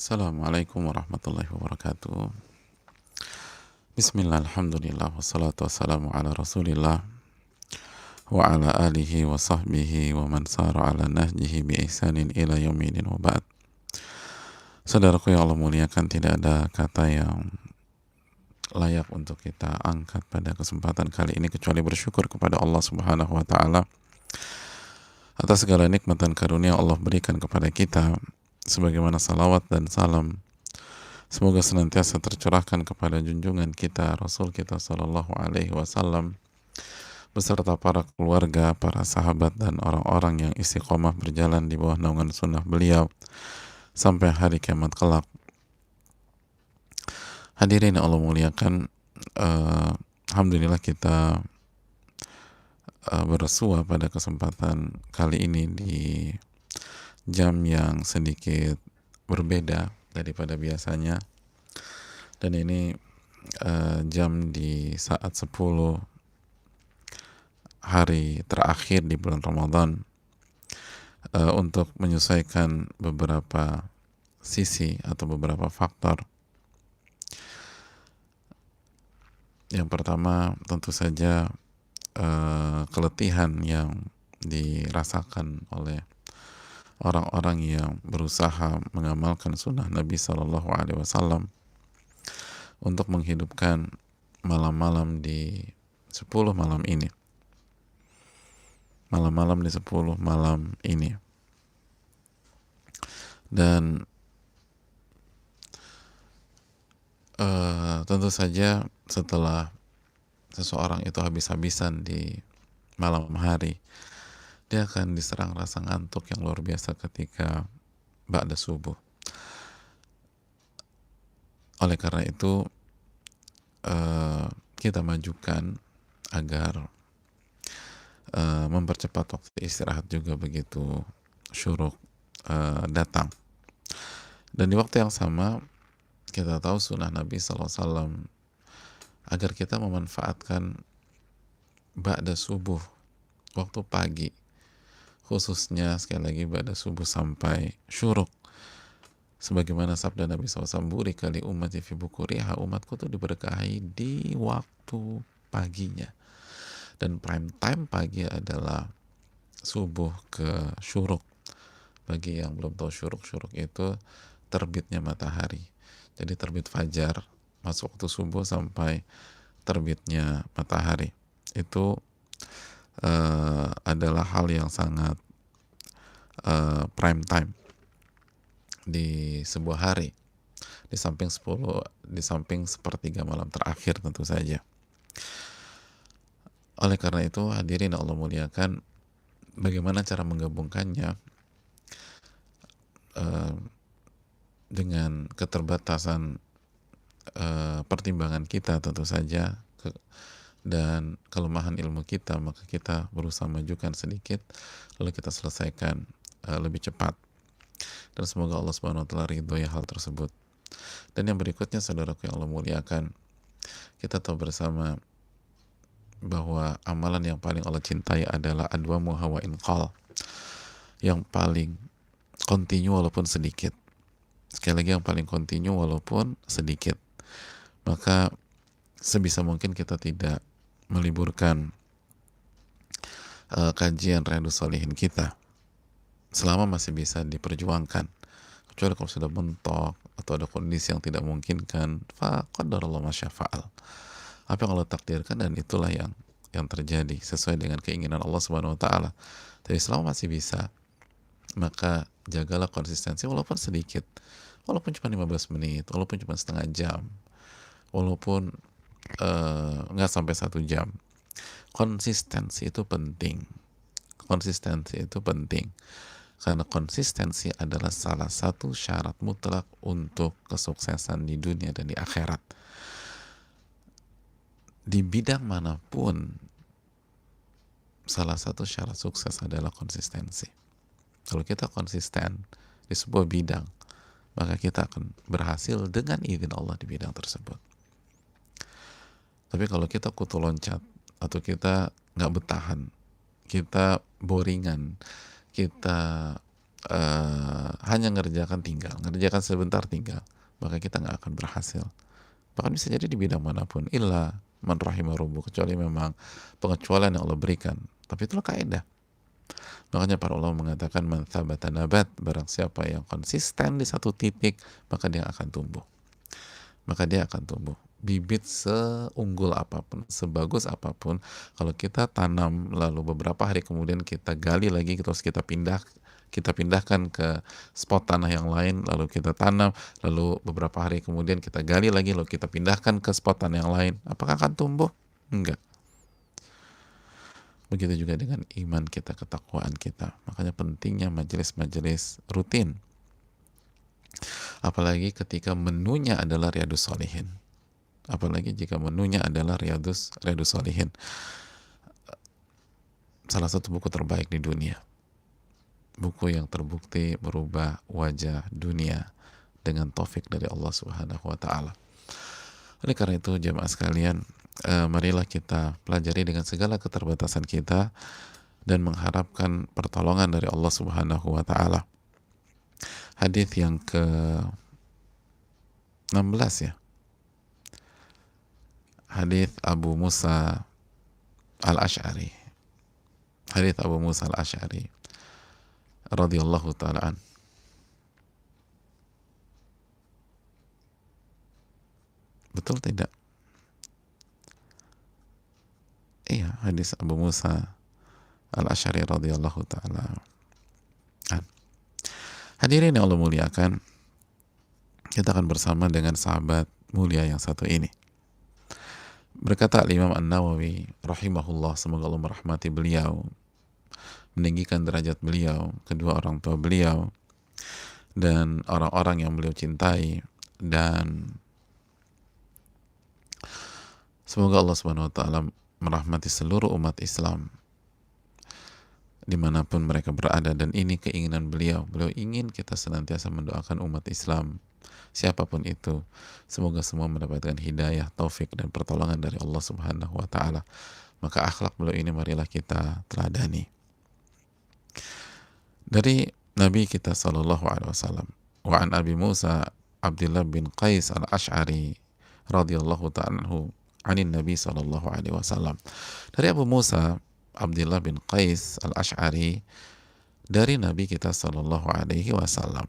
Assalamualaikum warahmatullahi wabarakatuh. Bismillah, alhamdulillah, wassalatu wassalamu ala rasulillah wa ala alihi wa sahbihi wa man sara ala nahjihi bi ihsanin ila yaumidin wa ba'd. Saudaraku yang Allah muliakan, tidak ada kata yang layak untuk kita angkat pada kesempatan kali ini kecuali bersyukur kepada Allah Subhanahu wa taala atas segala nikmat dan karunia Allah berikan kepada kita, sebagaimana salawat dan salam semoga senantiasa tercurahkan kepada junjungan kita, Rasul kita Sallallahu Alaihi Wasallam, beserta para keluarga, para sahabat, dan orang-orang yang istiqomah berjalan di bawah naungan sunnah beliau sampai hari kiamat kelak. Hadirin yang Allah muliakan, alhamdulillah kita bersua pada kesempatan kali ini di jam yang sedikit berbeda daripada biasanya, dan ini jam di saat 10 hari terakhir di bulan Ramadan, untuk menyesuaikan beberapa sisi atau beberapa faktor. Yang pertama tentu saja keletihan yang dirasakan oleh orang-orang yang berusaha mengamalkan sunnah Nabi Shallallahu Alaihi Wasallam untuk menghidupkan malam-malam di 10 malam ini, malam-malam di 10 malam ini. Dan tentu saja setelah seseorang itu habis-habisan di malam hari, dia akan diserang rasa ngantuk yang luar biasa ketika ba'da subuh. Oleh karena itu kita majukan agar mempercepat waktu istirahat juga begitu syuruk datang. Dan di waktu yang sama kita tahu sunnah Nabi SAW agar kita memanfaatkan ba'da subuh, waktu pagi, khususnya sekali lagi ba'da subuh sampai syuruk, sebagaimana sabda Nabi SAW, burika li ummati fi bukuriha, umatku tuh diberkahi di waktu paginya. Dan prime time pagi adalah subuh ke syuruk. Bagi yang belum tahu, syuruk itu terbitnya matahari. Jadi terbit fajar, masuk waktu subuh sampai terbitnya matahari, itu adalah hal yang sangat prime time di sebuah hari, di samping sepertiga malam terakhir tentu saja. Oleh karena itu, hadirin Allah muliakan, bagaimana cara menggabungkannya dengan keterbatasan pertimbangan kita tentu saja dan kelemahan ilmu kita, maka kita berusaha majukan sedikit lalu kita selesaikan lebih cepat, dan semoga Allah Subhanahu wa taala ridhoi hal tersebut. Dan yang berikutnya, saudaraku yang Allah muliakan, kita tahu bersama bahwa amalan yang paling Allah cintai adalah adwamu hawa inqal, yang paling kontinu walaupun sedikit. Sekali lagi, yang paling kontinu walaupun sedikit. Maka sebisa mungkin kita tidak meliburkan kajian Riyadhus Shalihin kita selama masih bisa diperjuangkan, kecuali kalau sudah mentok atau ada kondisi yang tidak memungkinkan, fa qadarallahu ma syafa'al. Apa yang Allah takdirkan, dan itulah yang terjadi sesuai dengan keinginan Allah Subhanahu wa taala. Tapi selama masih bisa, maka jagalah konsistensi walaupun sedikit, walaupun cuma 15 menit, walaupun cuma setengah jam, walaupun nggak sampai 1 jam. Konsistensi itu penting. Karena konsistensi adalah salah satu syarat mutlak untuk kesuksesan di dunia dan di akhirat. Di bidang manapun, salah satu syarat sukses adalah konsistensi. Kalau kita konsisten di sebuah bidang, maka kita akan berhasil dengan izin Allah di bidang tersebut. Tapi kalau kita kutu loncat, atau kita nggak betahan, kita boringan, kita hanya ngerjakan sebentar tinggal, maka kita nggak akan berhasil. Bahkan bisa jadi di bidang manapun, illa man rahimah rabbuh, kecuali memang pengecualian yang Allah berikan. Tapi itulah kaidah. Makanya para ulama mengatakan man thabata nabat, barang siapa yang konsisten di satu titik, maka dia akan tumbuh. Maka dia akan tumbuh. Bibit seunggul apapun, sebagus apapun, kalau kita tanam lalu beberapa hari kemudian kita gali lagi, terus kita pindahkan ke spot tanah yang lain, lalu kita tanam, lalu beberapa hari kemudian kita gali lagi, lalu kita pindahkan ke spot tanah yang lain, apakah akan tumbuh? Enggak. Begitu juga dengan iman kita, ketakwaan kita. Makanya pentingnya majelis-majelis rutin. Apalagi ketika menunya adalah Riyadus Shalihin. Apalagi jika menunya adalah Riyadus Shalihin. Salah satu buku terbaik di dunia. Buku yang terbukti merubah wajah dunia dengan taufik dari Allah Subhanahu wa taala. Oleh karena itu jemaah sekalian, marilah kita pelajari dengan segala keterbatasan kita dan mengharapkan pertolongan dari Allah Subhanahu wa taala. Hadis yang ke-16 ya. Hadis Abu Musa Al-Asy'ari. Hadis Abu Musa Al-Asy'ari radhiyallahu taala an. Betul tidak? Iya, hadis Abu Musa Al-Asy'ari radhiyallahu taala an. Hadirin yang Allah muliakan, kita akan bersama dengan sahabat mulia yang satu ini. Berkata Imam An-Nawawi rahimahullah, semoga Allah merahmati beliau, meninggikan derajat beliau, kedua orang tua beliau, dan orang-orang yang beliau cintai, dan semoga Allah Subhanahu wa taala merahmati seluruh umat Islam dimanapun mereka berada. Dan ini keinginan beliau. Beliau ingin kita senantiasa mendoakan umat Islam, siapapun itu, semoga semua mendapatkan hidayah, taufik, dan pertolongan dari Allah Subhanahu wa taala. Maka akhlak beliau ini marilah kita teladani. Dari Nabi kita sallallahu alaihi wasallam, wa an Abi Musa Abdullah bin Qais Al-Asy'ari radhiyallahu ta'ala anhu anin Nabi sallallahu alaihi wasallam. Dari Abu Musa Abdullah bin Qais Al-Asy'ari dari Nabi kita sallallahu alaihi wasallam,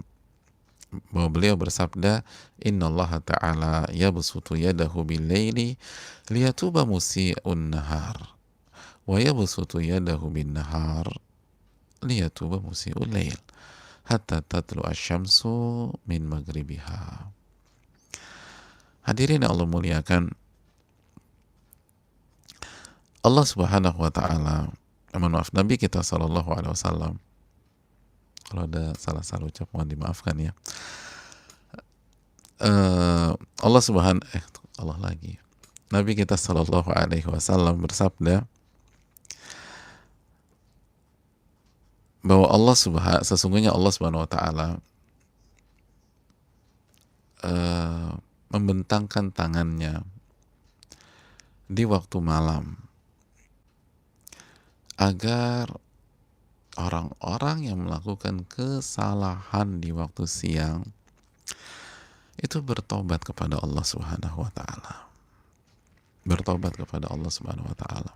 bahwa beliau bersabda, innallaha ta'ala yabsutu yadahu bil-laili liyatuba musii'un nahar wa yabsutu yadahu bin-nahar liyatuba musii'ul lail hatta tatlu asy-syamsu min maghribiha. Hadirin yang Allah muliakan, Allah Subhanahu wa taala, maaf, Nabi kita sallallahu alaihi wasallam, kalau ada salah-salah ucap mohon dimaafkan ya. Allah lagi. Nabi kita sallallahu alaihi wasallam bersabda bahwa sesungguhnya Allah Subhanahu wa taala membentangkan tangannya di waktu malam agar orang-orang yang melakukan kesalahan di waktu siang itu bertobat kepada Allah Subhanahu wa taala. Bertobat kepada Allah Subhanahu wa taala.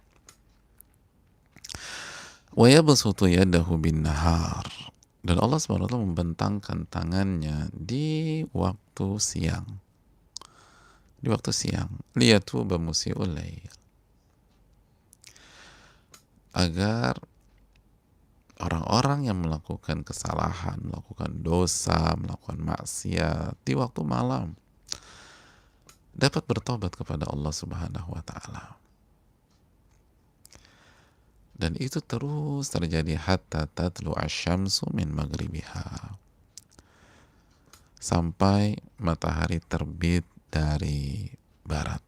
Wa yabsutu yadahu bin nahar, dan Allah Subhanahu wa taala membentangkan tangannya di waktu siang. Di waktu siang, liyatuba musii'ul lail, agar orang-orang yang melakukan kesalahan, melakukan dosa, melakukan maksiat di waktu malam dapat bertobat kepada Allah Subhanahu wa taala. Dan itu terus terjadi hatta tatlu asy-syamsu min maghribiha, sampai matahari terbit dari barat.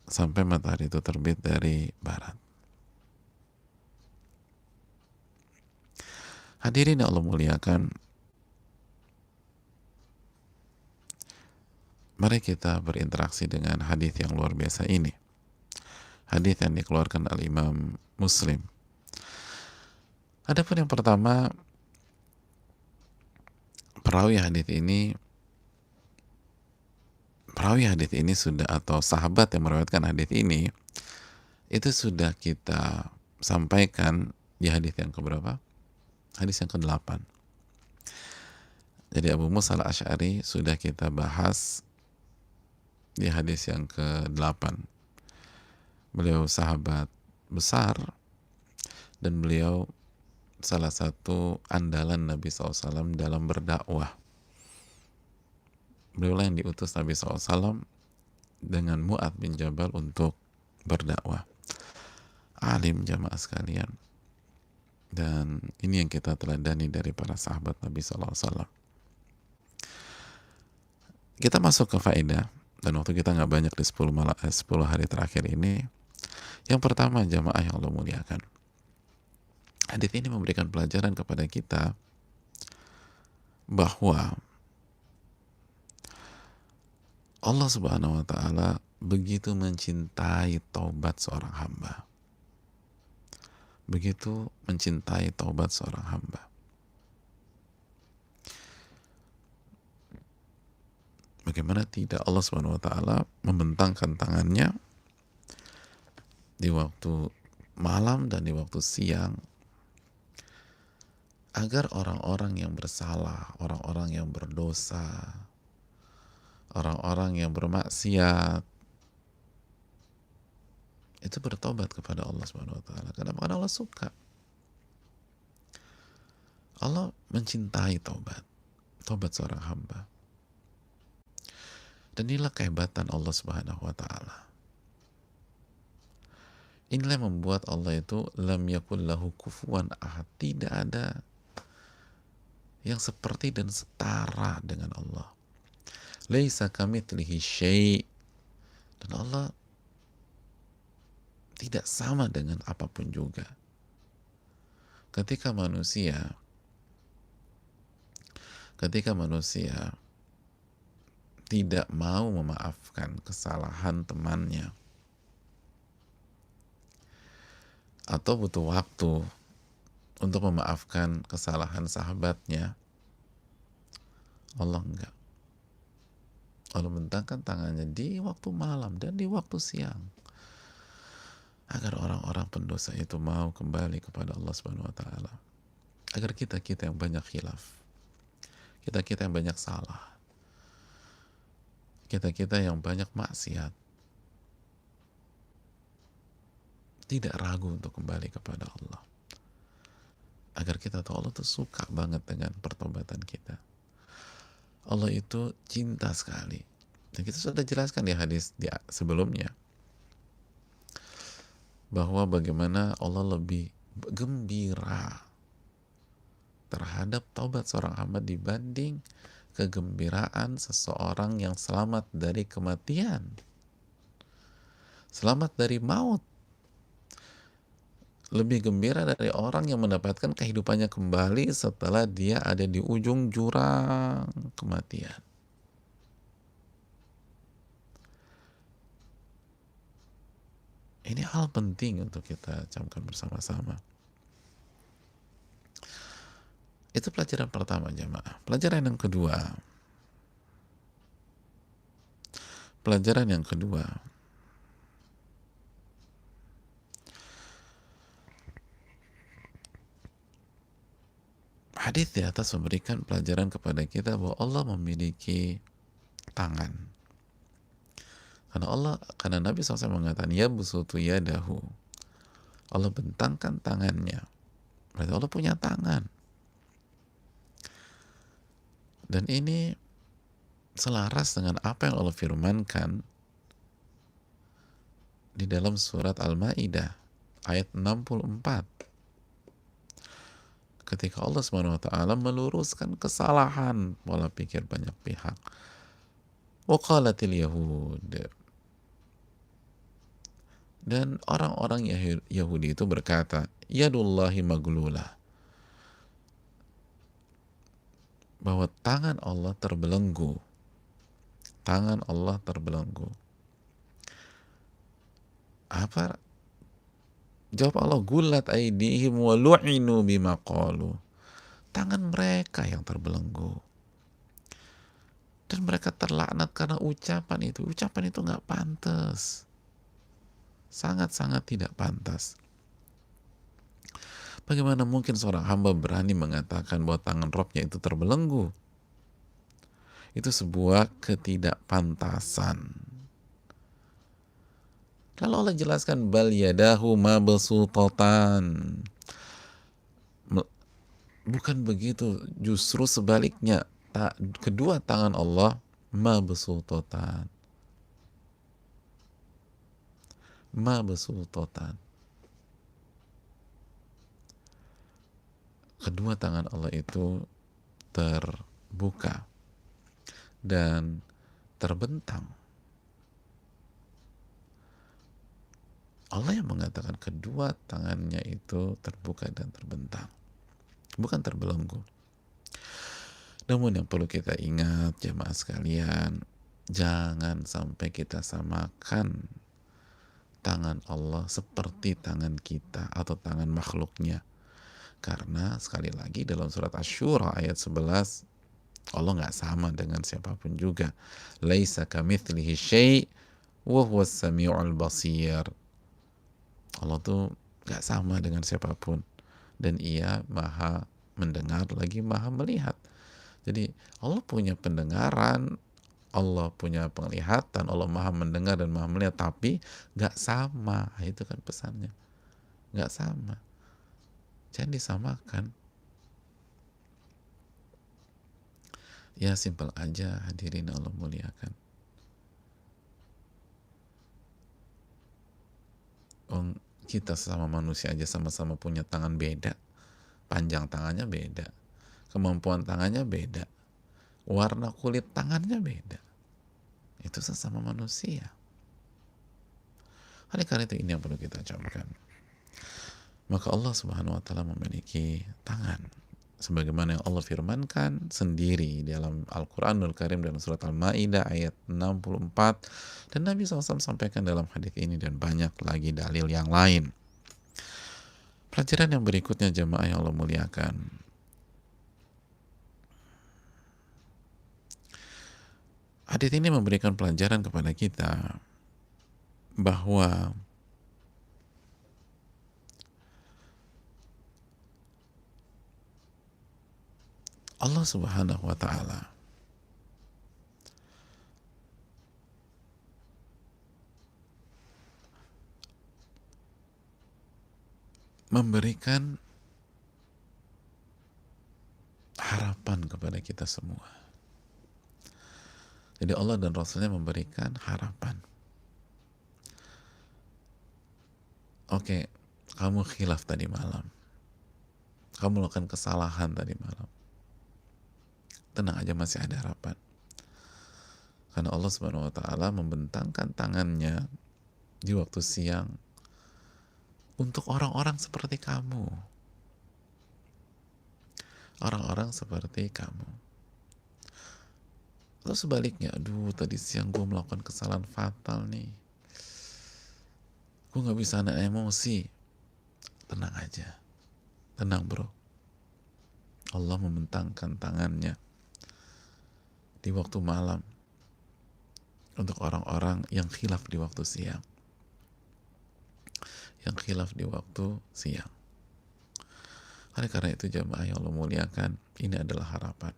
Sampai matahari itu terbit dari barat. Hadirin yang Allah muliakan, mari kita berinteraksi dengan hadis yang luar biasa ini. Hadis yang dikeluarkan Al-Imam Muslim Adapun yang pertama, perawi hadis ini sudah, atau sahabat yang meriwayatkan hadis ini itu sudah kita sampaikan di hadis yang keberapa? Hadis yang ke-8. Jadi Abu Musa al-Asy'ari sudah kita bahas di hadis yang ke-8. Beliau sahabat besar dan beliau salah satu andalan Nabi SAW dalam berdakwah. Beliau yang diutus Nabi SAW dengan Mu'adz bin Jabal untuk berdakwah. Alim jamaah sekalian. Dan ini yang kita teladani dari para sahabat Nabi SAW. Kita masuk ke faedah, dan waktu kita nggak banyak di 10 hari terakhir ini. Yang pertama, jamaah yang Allah muliakan, hadis ini memberikan pelajaran kepada kita bahwa Allah Subhanahu wa Ta'ala begitu mencintai taubat seorang hamba. Begitu mencintai taubat seorang hamba. Bagaimana tidak Allah Subhanahu wa Ta'ala membentangkan tangannya di waktu malam dan di waktu siang agar orang-orang yang bersalah, orang-orang yang berdosa, orang-orang yang bermaksiat itu bertobat kepada Allah Subhanahu wa Ta'ala. Kenapa? Karena Allah suka. Allah mencintai taubat seorang hamba. Dan inilah kehebatan Allah Subhanahu wa Ta'ala. Inilah yang membuat Allah itu lam yakul lahu kufuwan ahad. Tidak ada yang seperti dan setara dengan Allah. Laisa kamitslihi syai'. Dan Allah tidak sama dengan apapun juga. Ketika manusia tidak mau memaafkan kesalahan temannya atau butuh waktu untuk memaafkan kesalahan sahabatnya, Allah enggak. Allah bentangkan tangannya di waktu malam dan di waktu siang agar orang-orang pendosa itu mau kembali kepada Allah Subhanahu wa Ta'ala. Agar kita yang banyak khilaf, kita yang banyak salah, kita yang banyak maksiat, tidak ragu untuk kembali kepada Allah. Agar kita tahu Allah itu suka banget dengan pertobatan kita. Allah itu cinta sekali. Dan kita sudah jelaskan di hadis sebelumnya bahwa bagaimana Allah lebih gembira terhadap taubat seorang hamba dibanding kegembiraan seseorang yang selamat dari kematian, selamat dari maut. Lebih gembira dari orang yang mendapatkan kehidupannya kembali setelah dia ada di ujung jurang kematian. Ini hal penting untuk kita camkan bersama-sama. Itu pelajaran pertama, jamaah. Pelajaran yang kedua, hadis di atas memberikan pelajaran kepada kita bahwa Allah memiliki tangan. Karena Nabi SAW mengatakan, ya busutu yadahu. Allah bentangkan tangannya. Berarti Allah punya tangan. Dan ini selaras dengan apa yang Allah firmankan di dalam surat Al-Maidah ayat 64. Ketika Allah SWT meluruskan kesalahan pola pikir banyak pihak. Waqalatil Yahud. Dan orang-orang Yahudi itu berkata, yadullahi maglulah. Bahwa tangan Allah terbelenggu. Tangan Allah terbelenggu. Apa Jawab Allah, gulat aidihim wa lu'inu bima qalu. Tangan mereka yang terbelenggu. Dan mereka terlaknat karena ucapan itu. Ucapan itu nggak pantas. Sangat-sangat tidak pantas. Bagaimana mungkin seorang hamba berani mengatakan bahwa tangan Robnya itu terbelenggu? Itu sebuah ketidakpantasan. Lalu Allah jelaskan, bal yadahu mabsutatan. Bukan begitu, justru sebaliknya. Kedua tangan Allah mabsutatan. Mabsutatan. Kedua tangan Allah itu terbuka dan terbentang. Allah yang mengatakan kedua tangannya itu terbuka dan terbentang, bukan terbelenggu. Namun yang perlu kita ingat jemaah sekalian, jangan sampai kita samakan tangan Allah seperti tangan kita atau tangan makhluknya. Karena sekali lagi dalam surat Asy-Syura ayat 11, Allah nggak sama dengan siapapun juga. Laisa kamitslihi syai' wa huwas samiul basir. Allah tuh gak sama dengan siapapun, dan Ia maha mendengar lagi maha melihat. Jadi Allah punya pendengaran, Allah punya penglihatan, Allah maha mendengar dan maha melihat, tapi gak sama. Itu kan pesannya, gak sama. Jangan disamakan. Ya simpel aja, hadirin Allah muliakan. Kita sama manusia aja sama-sama punya tangan beda, panjang tangannya beda, kemampuan tangannya beda, warna kulit tangannya beda. Itu sesama manusia. Oleh karena itu ini yang perlu kita camkan. Maka Allah Subhanahu wa taala memiliki tangan sebagaimana yang Allah firmankan sendiri dalam Al-Quranul Karim dalam surat Al-Ma'idah ayat 64, dan Nabi SAW sampaikan dalam hadis ini dan banyak lagi dalil yang lain. Pelajaran yang berikutnya jemaah yang Allah muliakan, hadis ini memberikan pelajaran kepada kita bahwa Allah Subhanahu wa taala memberikan harapan kepada kita semua. Jadi Allah dan Rasulnya memberikan harapan. Oke, kamu khilaf tadi malam, kamu melakukan kesalahan tadi malam, tenang aja, masih ada harapan. Karena Allah Subhanahu wa taala membentangkan tangannya di waktu siang untuk orang-orang seperti kamu. Orang-orang seperti kamu. Lalu sebaliknya, aduh tadi siang gue melakukan kesalahan fatal nih, gue gak bisa nahan emosi. Tenang aja, tenang bro. Allah membentangkan tangannya di waktu malam untuk orang-orang yang khilaf di waktu siang. Yang khilaf di waktu siang. Oleh karena itu jamaah yang Allah muliakan, ini adalah harapan.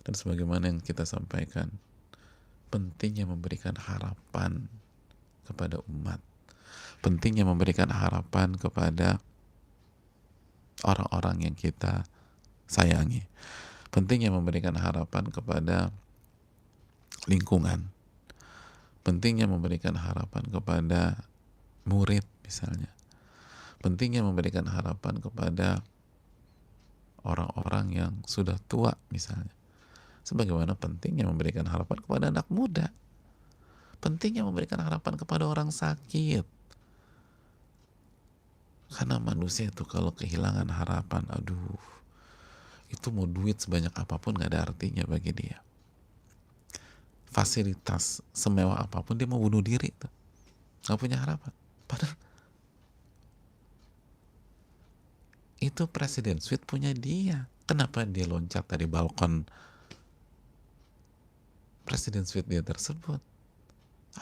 Dan sebagaimana yang kita sampaikan, pentingnya memberikan harapan kepada umat. Pentingnya memberikan harapan kepada orang-orang yang kita sayangi. Pentingnya memberikan harapan kepada lingkungan. Pentingnya memberikan harapan kepada murid misalnya. Pentingnya memberikan harapan kepada orang-orang yang sudah tua misalnya. Sebagaimana pentingnya memberikan harapan kepada anak muda. Pentingnya memberikan harapan kepada orang sakit. Karena manusia itu kalau kehilangan harapan, aduh, itu mau duit sebanyak apapun gak ada artinya bagi dia. Fasilitas semewah apapun dia mau bunuh diri tuh. Gak punya harapan. Padahal Itu presiden suite punya dia. Kenapa dia loncat dari balkon presiden suite dia tersebut?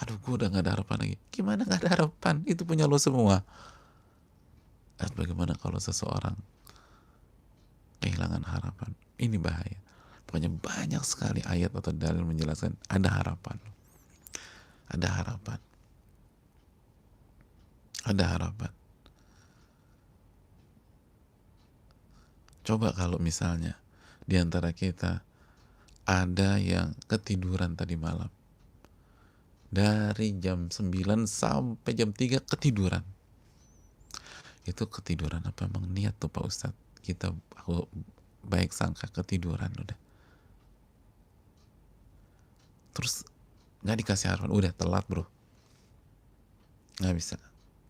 Aduh, gue udah gak ada harapan lagi. Gimana gak ada harapan? Itu punya lo semua. Dan bagaimana kalau seseorang kehilangan harapan? Ini bahaya. Pokoknya banyak sekali ayat atau dalil menjelaskan ada harapan. Ada harapan. Ada harapan. Coba kalau misalnya di antara kita ada yang ketiduran tadi malam. Dari jam 9 sampai jam 3 ketiduran. Itu ketiduran apa emang niat tuh Pak Ustadz? Aku baik sangka ketiduran udah. Terus nggak dikasih harapan, udah telat bro. Nggak bisa.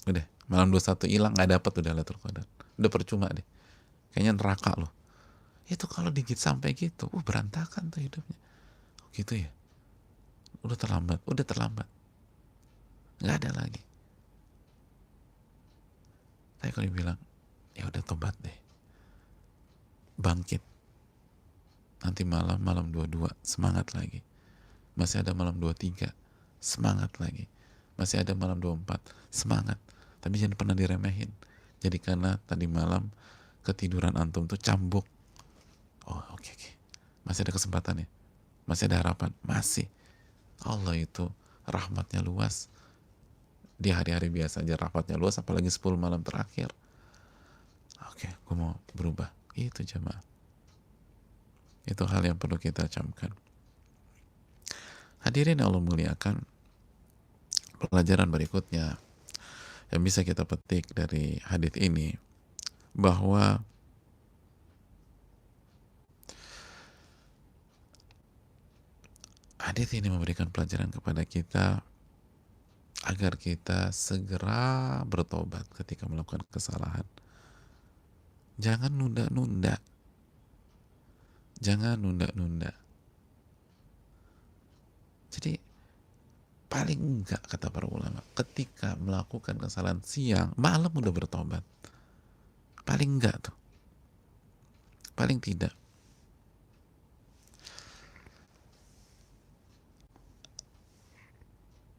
Udah, malam 21 hilang, nggak dapet udah Lailatul Qadar. Udah percuma deh. Kayaknya neraka loh. Itu kalau digit sampai gitu, berantakan tuh hidupnya. Oh gitu ya? Udah terlambat. Nggak ada lagi. Tapi kalau dibilang, ya udah tobat deh. Bangkit. Nanti malam 22, semangat lagi. Masih ada malam 23, semangat lagi. Masih ada malam 24, semangat. Tapi jangan pernah diremehin. Jadi karena tadi malam ketiduran antum tuh cambuk. Oh oke. Masih ada kesempatan ya? Masih ada harapan? Masih. Allah itu rahmatnya luas. Di hari-hari biasa aja rahmatnya luas, apalagi 10 malam terakhir. Oke, gue mau berubah. Itu jemaah. Itu hal yang perlu kita camkan. Hadirin Allah muliakan, pelajaran berikutnya yang bisa kita petik dari hadits ini, bahwa hadits ini memberikan pelajaran kepada kita agar kita segera bertobat ketika melakukan kesalahan. Jangan nunda-nunda. Jangan nunda-nunda. Jadi paling enggak, kata para ulama, ketika melakukan kesalahan siang, malam udah bertobat. Paling enggak tuh. Paling tidak.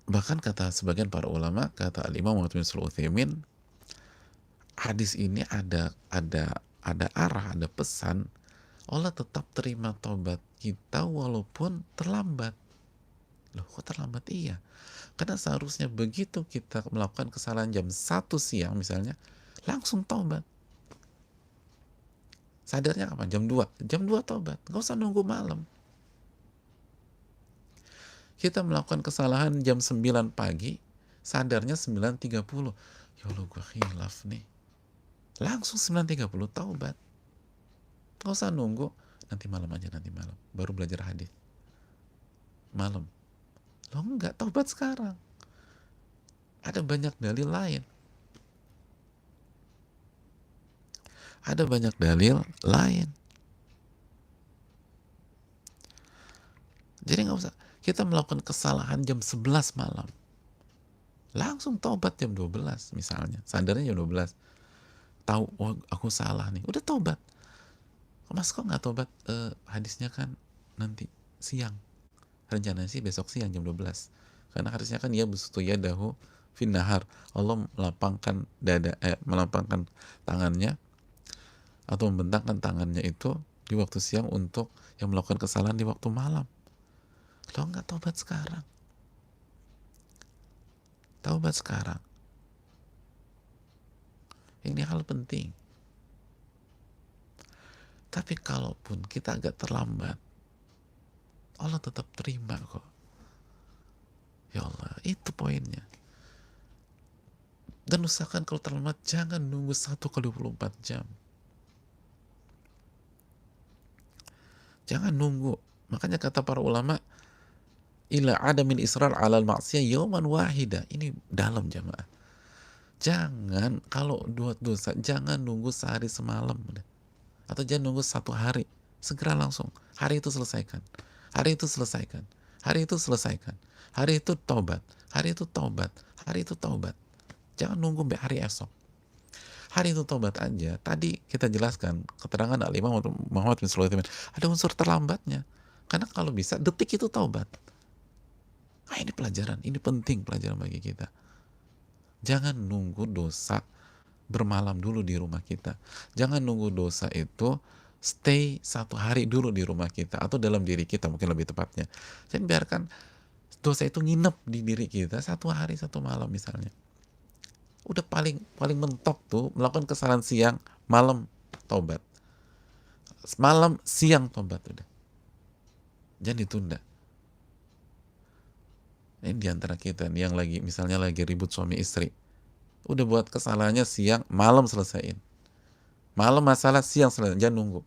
Bahkan kata sebagian para ulama, kata Al-Imam Muhammad bin Shalih Al-Utsaimin, hadis ini ada arah, ada pesan, Allah tetap terima tobat kita walaupun terlambat. Loh kok terlambat? Iya. Karena seharusnya begitu kita melakukan kesalahan jam 1 siang misalnya, langsung tobat. Sadarnya kapan? Jam 2. Jam 2 tobat. Gak usah nunggu malam. Kita melakukan kesalahan jam 9 pagi, sadarnya 9.30. Ya Allah, gue khilaf nih. Langsung 9.30 taubat. Gak usah nunggu, nanti malam aja, nanti malam. Baru belajar hadis. Malam. Lo enggak, taubat sekarang. Ada banyak dalil lain. Ada banyak dalil lain. Jadi gak usah. Kita melakukan kesalahan jam 11 malam. Langsung taubat jam 12 misalnya. Sadarnya jam 12. Tahu, oh aku salah nih. Udah taubat. Mas kok nggak taubat? Hadisnya kan nanti siang. Rencananya sih besok siang jam 12. Karena hadisnya kan ya busutu yadahu fin nahar. Allah melapangkan melapangkan tangannya atau membentangkan tangannya itu di waktu siang untuk yang melakukan kesalahan di waktu malam. Lo nggak taubat sekarang. Taubat sekarang. Ini hal penting. Tapi kalaupun kita agak terlambat, Allah tetap terima kok. Ya Allah, itu poinnya. Dan usahakan kalau terlambat jangan nunggu 1x24 jam. Jangan nunggu. Makanya kata para ulama, ila adamin israr alal maksiyah yauman wahida. Ini dalam jamaah. Jangan, kalau buat dosa, jangan nunggu sehari semalam. Atau jangan nunggu 1 hari. Segera langsung. Hari itu selesaikan. Hari itu selesaikan. Hari itu selesaikan. Hari itu taubat. Hari itu taubat. Hari itu taubat. Jangan nunggu sampai hari esok. hari itu tobat aja. Tadi kita jelaskan keterangan Al-Imam Muhammad bin Sulaiman, ada unsur terlambatnya. Karena kalau bisa detik itu taubat. Ah, ini pelajaran, ini penting pelajaran bagi kita. Jangan nunggu dosa bermalam dulu di rumah kita. Jangan nunggu dosa itu stay 1 hari dulu di rumah kita atau dalam diri kita, mungkin lebih tepatnya. Jadi biarkan dosa itu nginep di diri kita 1 hari 1 malam misalnya. Udah paling paling mentok tuh melakukan kesalahan siang, malam tobat. Malam siang tobat udah. Jangan ditunda. Ini diantara kita nih yang lagi misalnya lagi ribut suami istri. Udah buat kesalahannya siang, malam selesaiin. Malam masalah, siang selesaiin. Jangan nunggu.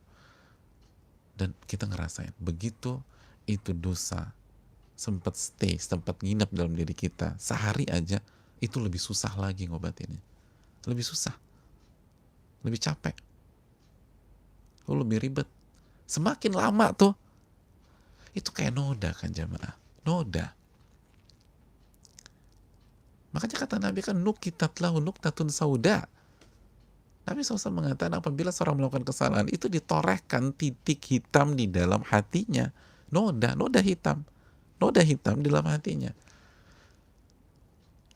Dan kita ngerasain begitu itu dosa sempat stay, sempat nginep dalam diri kita sehari aja, itu lebih susah lagi ngobatinnya. Lebih susah. Lebih capek. Lebih ribet. Semakin lama tuh, itu kayak noda kan jamaah. Noda. Makanya kata Nabi kan nukitat lahu nuktatun sauda. Nabi SAW mengatakan apabila seorang melakukan kesalahan itu ditorehkan titik hitam di dalam hatinya. Noda hitam. Noda hitam di dalam hatinya.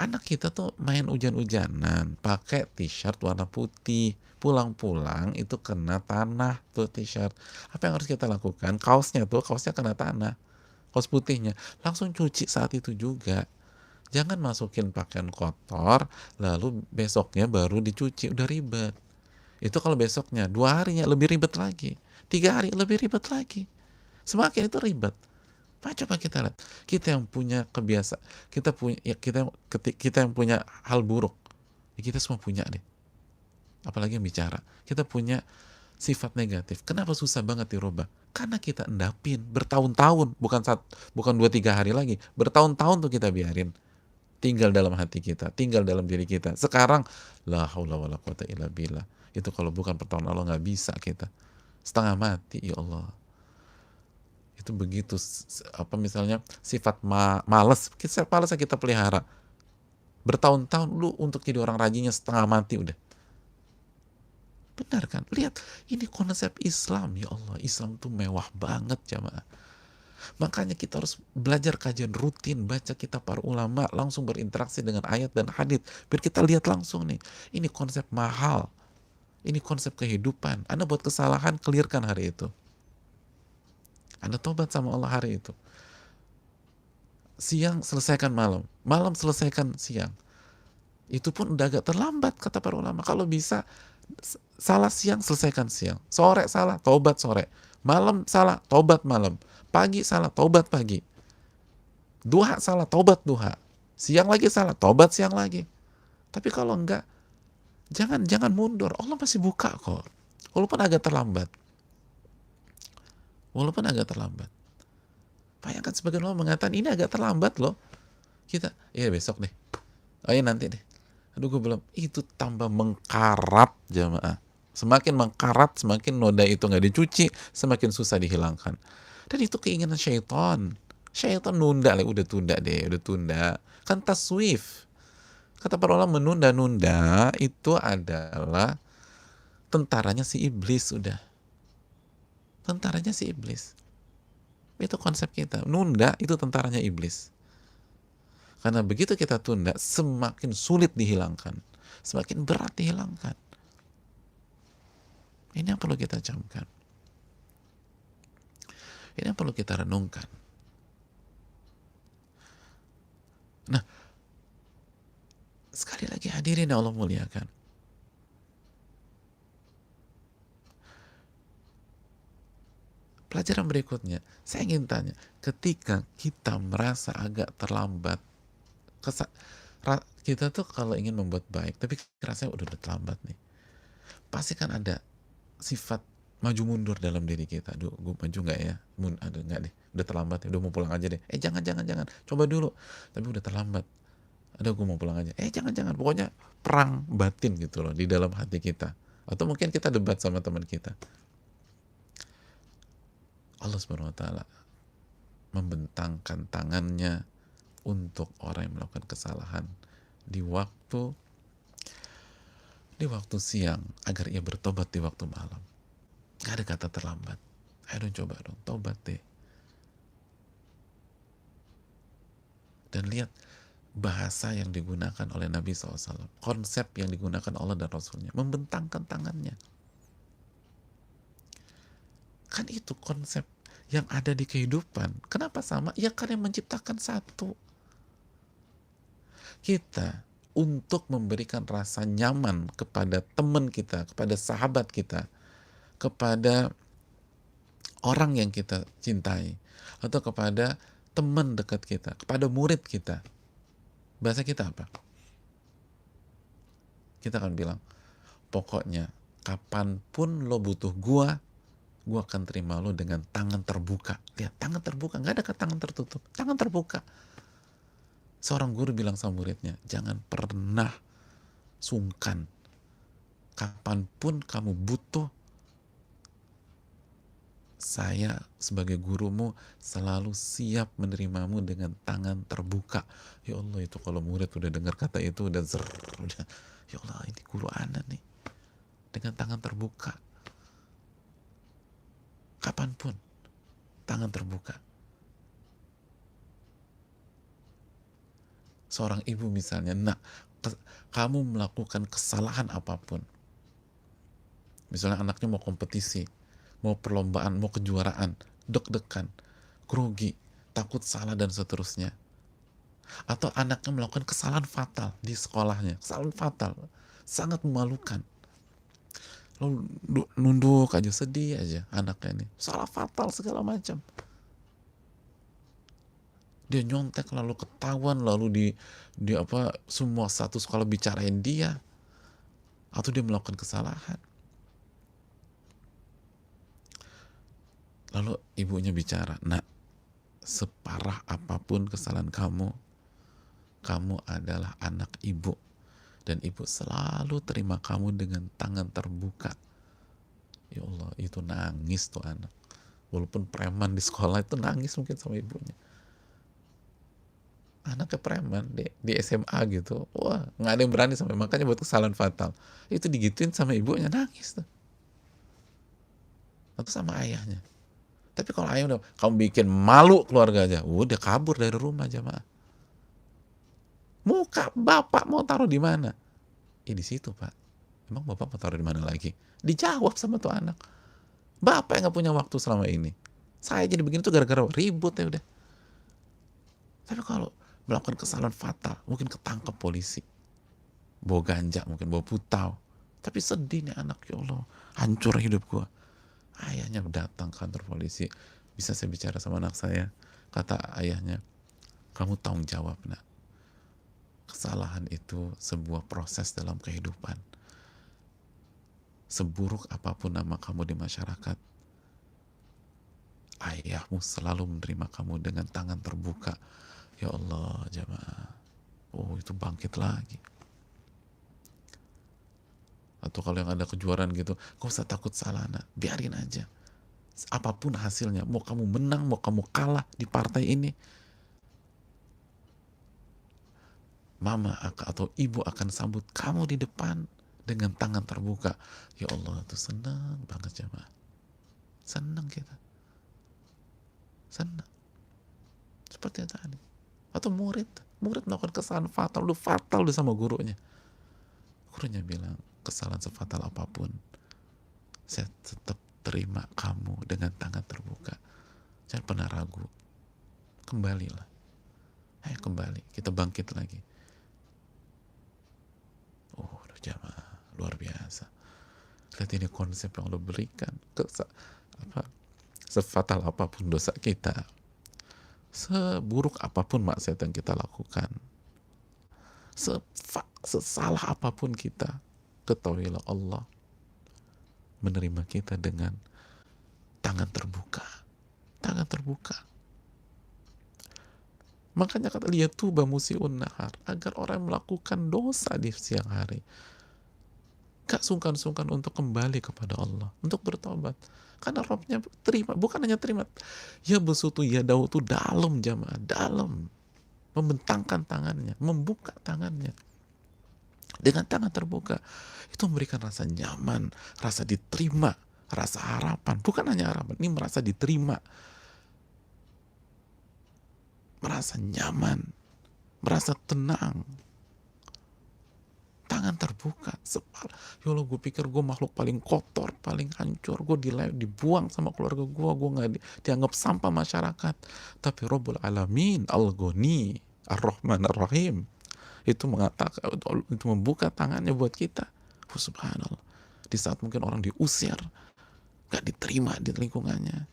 Anak kita tuh main hujan-hujanan, pakai t-shirt warna putih. Pulang-pulang itu kena tanah tuh t-shirt. Apa yang harus kita lakukan? Kaosnya kena tanah. Kaos putihnya. Langsung cuci saat itu juga. Jangan masukin pakaian kotor, lalu besoknya baru dicuci, udah ribet. Itu kalau besoknya, 2 harinya lebih ribet lagi. 3 hari lebih ribet lagi. Semakin itu ribet. Coba kita lihat, kita yang punya kebiasaan, kita yang punya hal buruk, kita semua punya deh. Apalagi yang bicara, kita punya sifat negatif. Kenapa susah banget dirubah? Karena kita endapin bertahun-tahun, bukan 2-3 hari lagi, bertahun-tahun tuh kita biarin. Tinggal dalam hati kita, tinggal dalam diri kita. Sekarang, la haula wala quwata illa billah. Itu kalau bukan pertolongan Allah nggak bisa kita. Setengah mati, ya Allah. Itu begitu, misalnya sifat malas, malas yang kita pelihara. Bertahun-tahun lu untuk jadi orang rajinnya setengah mati udah. Benar kan? Lihat, ini konsep Islam, ya Allah. Islam tuh mewah banget jamaah. Makanya kita harus belajar kajian rutin, baca kitab para ulama, langsung berinteraksi dengan ayat dan hadits, biar kita lihat langsung nih, ini konsep mahal, ini konsep kehidupan. Anda buat kesalahan, clearkan hari itu. Anda tobat sama Allah hari itu. Siang selesaikan malam, malam selesaikan siang. Itu pun udah agak terlambat kata para ulama. Kalau bisa salah siang selesaikan siang, sore salah tobat sore, malam salah tobat malam, pagi salah tobat pagi, duha salah tobat duha, siang lagi salah tobat siang lagi. Tapi kalau enggak, jangan mundur. Allah masih buka kok, walaupun agak terlambat. Bayangkan sebagian ulama mengatakan ini agak terlambat loh. Kita besok deh, nanti deh, aduh gue belum. Itu tambah mengkarat jamaah. Semakin mengkarat, semakin noda itu nggak dicuci, semakin susah dihilangkan. Dan itu keinginan syaitan. Syaitan nunda, udah tunda. Kan taswif. Kata para ulama, menunda-nunda itu adalah tentaranya si iblis udah. Tentaranya si iblis. Itu konsep kita. Nunda itu tentaranya iblis. Karena begitu kita tunda, semakin sulit dihilangkan. Semakin berat dihilangkan. Ini yang perlu kita camkan. Ini yang perlu kita renungkan. Nah, sekali lagi hadirin yang Allah muliakan. Pelajaran berikutnya, saya ingin tanya, ketika kita merasa agak terlambat, kita tuh kalau ingin membuat baik, tapi rasanya udah terlambat nih, pasti kan ada sifat maju mundur dalam diri kita. Aduh, gue maju nggak ya? Aduh, nggak deh, udah terlambat ya, udah mau pulang aja deh. Jangan, coba dulu. Tapi udah terlambat. Aduh, gue mau pulang aja. Jangan. Pokoknya perang batin gitu loh di dalam hati kita. Atau mungkin kita debat sama teman kita. Allah Subhanahu wa taala membentangkan tangannya untuk orang yang melakukan kesalahan di waktu di waktu siang agar ia bertobat di waktu malam. Gak ada kata terlambat. Ayo dong, coba dong, tobat deh. Dan lihat bahasa yang digunakan oleh Nabi SAW, konsep yang digunakan Allah dan Rasulnya, membentangkan tangannya. Kan itu konsep yang ada di kehidupan. Kenapa sama? Ya karena yang menciptakan satu. Kita untuk memberikan rasa nyaman kepada teman kita, kepada sahabat kita, kepada orang yang kita cintai, atau kepada teman dekat kita, kepada murid kita. Bahasa kita apa? Kita akan bilang, pokoknya kapanpun lo butuh gua akan terima lo dengan tangan terbuka. Lihat, tangan terbuka, nggak ada kata tangan tertutup, tangan terbuka. Seorang guru bilang sama muridnya, jangan pernah sungkan. Kapanpun kamu butuh, saya sebagai gurumu selalu siap menerimamu dengan tangan terbuka. Ya Allah, itu kalau murid udah dengar kata itu udah udah, ya Allah, ini guru ana nih, dengan tangan terbuka. Kapanpun, tangan terbuka. Seorang ibu misalnya, kamu melakukan kesalahan apapun, misalnya anaknya mau kompetisi, mau perlombaan, mau kejuaraan, deg-degan, grogi, takut salah dan seterusnya, atau anaknya melakukan kesalahan fatal di sekolahnya, kesalahan fatal, sangat memalukan, lalu nunduk aja, sedih aja anaknya ini, salah fatal segala macam, dia nyontek lalu ketahuan, lalu di apa, semua satu sekolah bicarain dia, atau dia melakukan kesalahan, lalu ibunya bicara, nak, separah apapun kesalahan kamu adalah anak ibu, dan ibu selalu terima kamu dengan tangan terbuka. Ya Allah, itu nangis tuh anak, walaupun preman di sekolah itu nangis mungkin sama ibunya. Anaknya preman di SMA gitu, wah, nggak ada yang berani sampai, makanya buat kesalahan fatal itu digituin sama ibunya, nangis tuh, atau sama ayahnya. Tapi kalau ayah udah, kamu bikin malu keluarga aja, udah kabur dari rumah jamaah. Muka bapak mau taruh di mana? Di situ, Pak. Emang bapak mau taruh di mana lagi? Dijawab sama tuh anak. Bapak yang nggak punya waktu selama ini. Saya jadi begini tuh gara-gara ribut ya udah. Tapi kalau melakukan kesalahan fatal, mungkin ketangkep polisi, bawa ganja, mungkin bawa putau, tapi sedih nih anak, ya Allah, hancur hidup gua. Ayahnya datang ke kantor polisi, bisa saya bicara sama anak saya? Kata ayahnya, kamu tanggung jawab, nak. Kesalahan itu sebuah proses dalam kehidupan. Seburuk apapun nama kamu di masyarakat, ayahmu selalu menerima kamu dengan tangan terbuka. Ya Allah, jamaah. Oh, itu bangkit lagi. Atau kalau yang ada kejuaraan gitu, gak usah takut salah, nak. Biarin aja. Apapun hasilnya, mau kamu menang, mau kamu kalah di partai ini, mama atau ibu akan sambut kamu di depan dengan tangan terbuka. Ya Allah, itu senang banget jamaah. Senang kita. Senang. Seperti tadi. Atau murid melakukan kesalahan fatal, udah sama gurunya. Gurunya bilang, kesalahan sefatal apapun, saya tetap terima kamu dengan tangan terbuka. Jangan pernah ragu. Kembalilah. Ayo kembali, kita bangkit lagi. Oh, jamaah, luar biasa. Lihat ini konsep yang Allah berikan. Sefatal apapun dosa kita, seburuk apapun maksiat yang kita lakukan, sesalah apapun kita, ketahuilah Allah menerima kita dengan tangan terbuka. Tangan terbuka. Makanya kata liyatuba musiun nahar, agar orang melakukan dosa di siang hari gak sungkan-sungkan untuk kembali kepada Allah, untuk bertobat. Karena Rabbnya terima, bukan hanya terima, ya besutu ya daud itu dalam jamaah, dalam, membentangkan tangannya, membuka tangannya. dengan tangan terbuka. Itu memberikan rasa nyaman, rasa diterima, rasa harapan. Bukan hanya harapan, ini merasa diterima, merasa nyaman, merasa tenang. Tangan terbuka. Ya Allah, gue pikir gue makhluk paling kotor, paling hancur. Gue dibuang sama keluarga gue gak dianggap sampah masyarakat. Tapi Rabbul Alamin, Al-Ghani, Ar-Rahman Ar-Rahim, itu mengatakan, itu membuka tangannya buat kita. Oh, subhanallah. Di saat mungkin orang diusir, gak diterima di lingkungannya,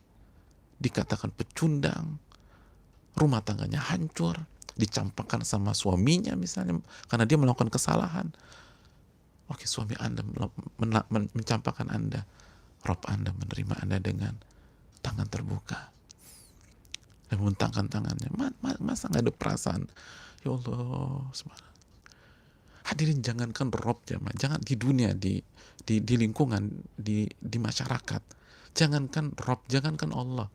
dikatakan pecundang, rumah tangganya hancur, dicampakkan sama suaminya misalnya karena dia melakukan kesalahan. Oke, suami Anda mencampakkan Anda, Rob Anda menerima Anda dengan tangan terbuka dan membentangkan tangannya. Masa nggak ada perasaan? Ya Allah, hadirin, jangankan Rob jamaah, jangan di dunia, di lingkungan, di masyarakat, jangankan Rob, jangankan Allah.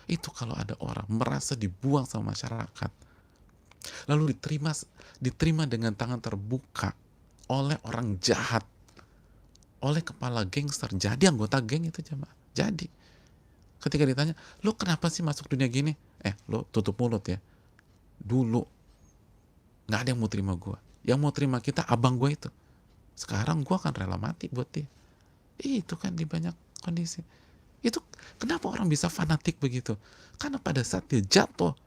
Itu kalau ada orang merasa dibuang sama masyarakat, lalu diterima dengan tangan terbuka oleh orang jahat, oleh kepala gangster, jadi anggota geng itu jemaah. Jadi ketika ditanya, lo kenapa sih masuk dunia gini? Lo tutup mulut ya. Dulu nggak ada yang mau terima gue. Yang mau terima kita abang gue itu. Sekarang gue akan rela mati buat dia. Itu kan di banyak kondisi. Itu kenapa orang bisa fanatik begitu? Karena pada saat dia jatuh,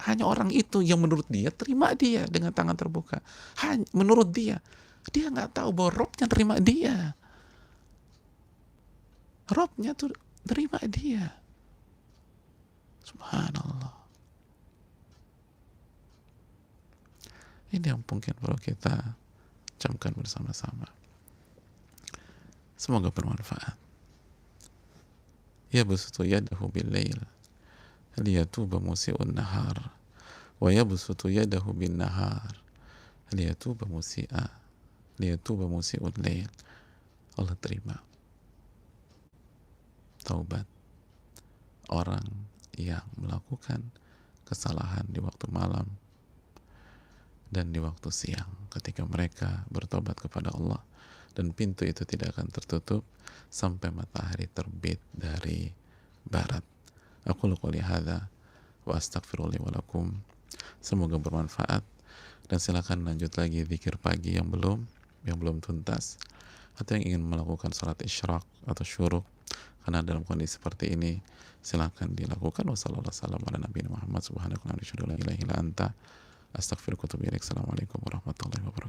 hanya orang itu yang menurut dia terima dia dengan tangan terbuka. Menurut dia nggak tahu bahwa Robnya terima dia. Robnya tuh terima dia. Subhanallah. Ini yang mungkin perlu kita camkan bersama-sama. Semoga bermanfaat. Ya basutu yadahu bil-lail liyatuba musi'un nahar wa yabsutu yadahu bin nahar liyatuba musi'un lail. Allah terima taubat orang yang melakukan kesalahan di waktu malam dan di waktu siang ketika mereka bertobat kepada Allah, dan pintu itu tidak akan tertutup sampai matahari terbit dari barat. Aku qouli hadza wa astaghfirullah wa lakum. Semoga bermanfaat, dan silakan lanjut lagi zikir pagi yang belum tuntas, atau yang ingin melakukan salat isyraq atau syuruk karena dalam kondisi seperti ini, silakan dilakukan. Wassallallahu ala nabiyina Muhammad subhanaka la ilaha illa anta astaghfiruka wa atubu ilaik. Assalamualaikum warahmatullahi wabarakatuh.